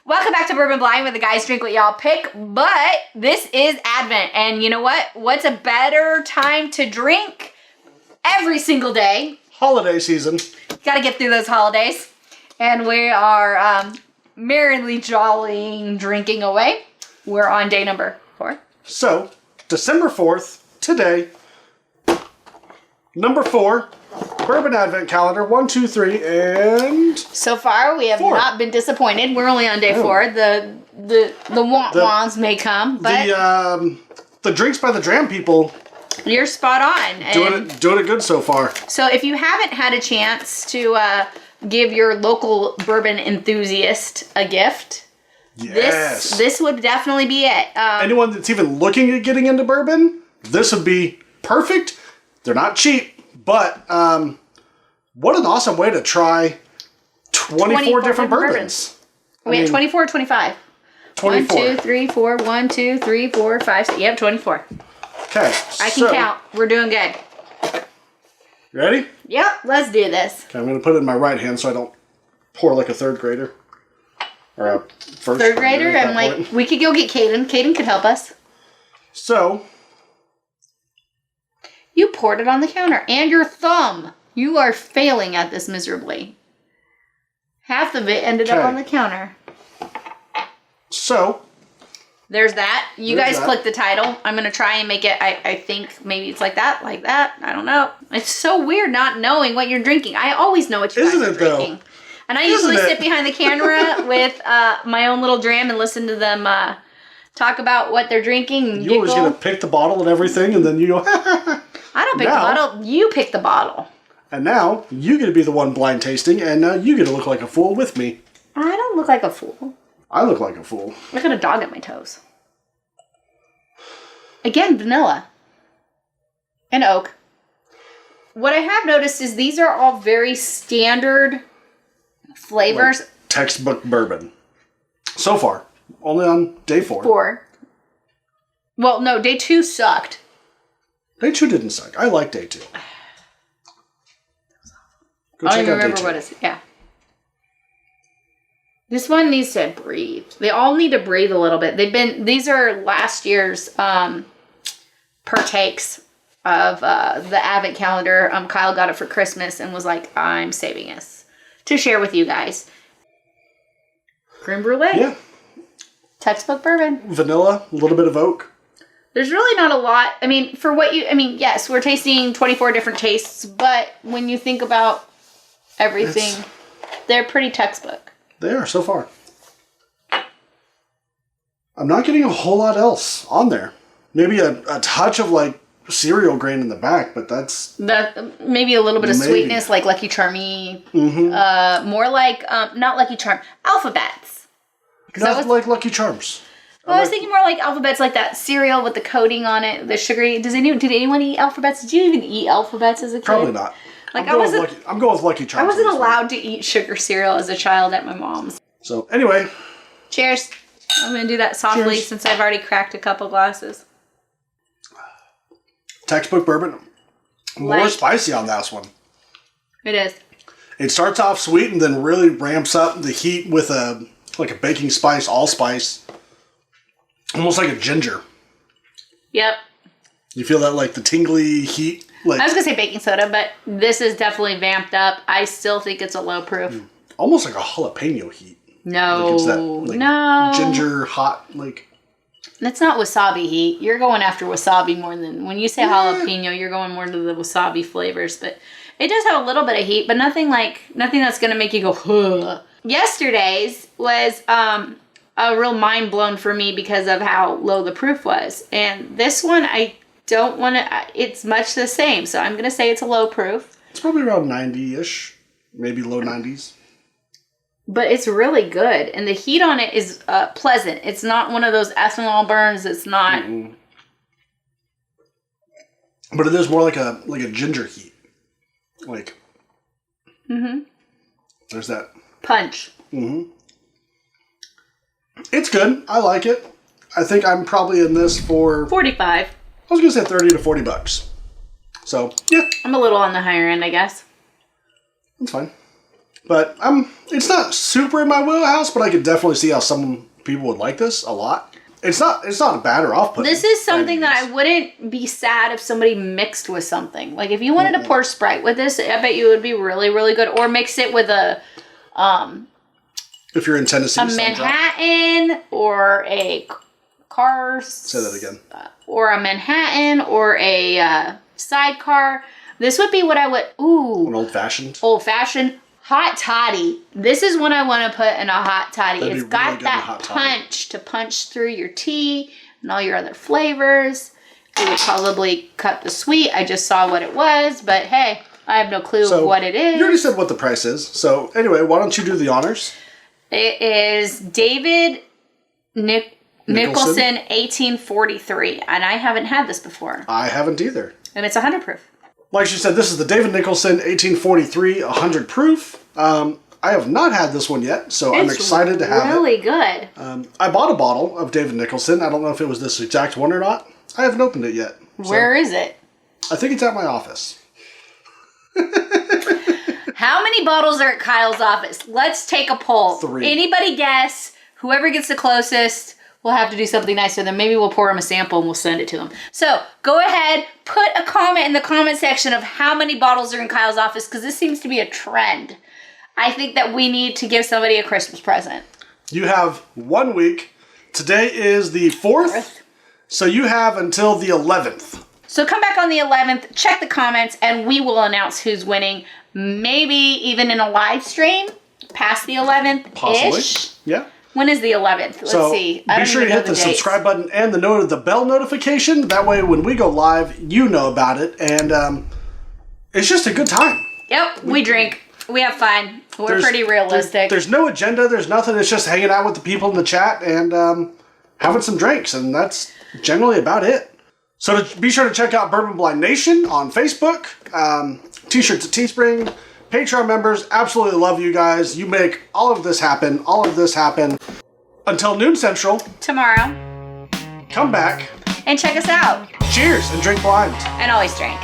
Welcome back to Bourbon Blind, where the guys drink what y'all pick, but this is Advent, and you know what? What's a better time to drink every single day? Holiday season. Gotta get through those holidays. And we are merrily jollying, drinking away. We're on day number 4. So, December 4th, today, number 4, Bourbon Advent Calendar, 1, 2, 3, and... So far, we have 4. not been disappointed. We're only on day 4. The want-wants may come, but... The Drinks by the Dram people... You're spot on. Doing it good so far. So if you haven't had a chance to give your local bourbon enthusiast a gift, yes, this would definitely be it. Anyone that's even looking at getting into bourbon, this would be perfect. They're not cheap, but what an awesome way to try 24 different bourbons. We had 24 or 25? 24. 1, 2, 3, 4, 1, 2, 3, 4, 5, 6. Yep, 24. Okay. I can count. We're doing good. You ready? Yep, let's do this. Okay, I'm going to put it in my right hand so I don't pour like a third grader. Or a first third grader? at I'm that like, point. we could go get Caden. Caden could help us. So. You poured it on the counter. And your thumb. You are failing at this miserably. Half of it ended up on the counter. So. There's that. You There's guys that. click the title. I'm going to try and make it, I think maybe it's like that. I don't know. It's so weird not knowing what you're drinking. I always know what you guys are drinking. And I usually sit behind the camera with my own little dram and listen to them talk about what they're drinking. And You always get to pick the bottle and everything, and then you go, I don't pick the bottle. You pick the bottle. And now you get to be the one blind tasting, and now you get to look like a fool with me. I don't look like a fool. I look like a fool. I got a dog at my toes. Again, vanilla. And oak. What I have noticed is these are all very standard flavors. Like textbook bourbon. So far. Only on day 4. 4. Well, no, day 2 sucked. Day 2 didn't suck. I like day 2. Go I don't check even out day remember 2. what it's... Yeah. This one needs to breathe. They all need to breathe a little bit. These are last year's partakes of the Advent calendar. Kyle got it for Christmas and was like, I'm saving this to share with you guys. Creme brulee. Yeah. Textbook bourbon. Vanilla, a little bit of oak. There's really not a lot. I mean, yes, we're tasting 24 different tastes, but when you think about everything, they're pretty textbook. They are, so far. I'm not getting a whole lot else on there. Maybe a touch of, like, cereal grain in the back, but that's... Maybe a little bit of sweetness, like Lucky Charmy. Mm-hmm. More like, not Lucky Charm, Alphabets. Not like Lucky Charms. Well, I was thinking more like Alphabets, like that cereal with the coating on it, the sugary. Did anyone eat Alphabets? Did you even eat Alphabets as a kid? Probably not. Like I'm going with Lucky Charms. I wasn't allowed to eat sugar cereal as a child at my mom's. So, anyway. Cheers. I'm going to do that softly since I've already cracked a couple glasses. Textbook bourbon. More spicy on this one. It is. It starts off sweet and then really ramps up the heat with a baking spice, allspice. Almost like a ginger. Yep. You feel that, like, the tingly heat? Like, I was going to say baking soda, but this is definitely vamped up. I still think it's a low proof. Almost like a jalapeno heat. No. Like it's that, like, no. ginger, hot, like... That's not wasabi heat. You're going after wasabi more than... When you say jalapeno, you're going more to the wasabi flavors. But it does have a little bit of heat, but nothing that's going to make you go, huh. Yesterday's was a real mind blown for me because of how low the proof was. And this one, I don't want to... It's much the same, so I'm going to say it's a low proof. It's probably around 90-ish. Maybe low 90s. But it's really good. And the heat on it is pleasant. It's not one of those ethanol burns. It's not... Mm-mm. But it is more like a ginger heat. Like... Mm-hmm. There's that... Punch. Mm-hmm. It's good. I like it. I think I'm probably in this for... 45. I was going to say 30 to 40 bucks. So, yeah. I'm a little on the higher end, I guess. That's fine. But it's not super in my wheelhouse, but I could definitely see how some people would like this a lot. It's not a bad or off-putting. This is something that I wouldn't be sad if somebody mixed with something. Like if you wanted to pour Sprite with this, I bet you it would be really, really good. Or mix it with a if you're in Tennessee, a Manhattan or a car. Say that again. Or a Manhattan or a sidecar. This would be what I would. Ooh, an old-fashioned. Old-fashioned. Hot toddy. This is what I want to put in a hot toddy. That'd It's be got really good in a that hot toddy. punch to punch through your tea and all your other flavors. It would probably cut the sweet. I just saw what it was, but hey, I have no clue of what it is. You already said what the price is. So anyway, why don't you do the honors? It is David Nicholson 1843, and I haven't had this before. I haven't either. And it's 100 proof. Like she said, this is the David Nicholson 1843 100 proof. I have not had this one yet, so I'm excited to have it. It's really good. I bought a bottle of David Nicholson. I don't know if it was this exact one or not. I haven't opened it yet. Where is it? I think it's at my office. How many bottles are at Kyle's office? Let's take a poll. 3. Anybody guess? Whoever gets the closest, we'll have to do something nice for them. Maybe we'll pour them a sample and we'll send it to them. So go ahead, put a comment in the comment section of how many bottles are in Kyle's office, because this seems to be a trend. I think that we need to give somebody a Christmas present. You have 1 week. Today is the 4th. So you have until the 11th. So come back on the 11th, check the comments, and we will announce who's winning. Maybe even in a live stream past the 11th-ish. Possibly. Yeah. When is the 11th? Let's see. Be sure you hit the subscribe button and the bell notification. That way when we go live, you know about it. And it's just a good time. Yep, we drink. We have fun. We're pretty realistic. There's no agenda. There's nothing. It's just hanging out with the people in the chat and having some drinks. And that's generally about it. So be sure to check out Bourbon Blind Nation on Facebook. T-shirts at Teespring. Patreon members, absolutely love you guys. You make all of this happen. Until noon central. Tomorrow. Come back. And check us out. Cheers and drink blind. And always drink.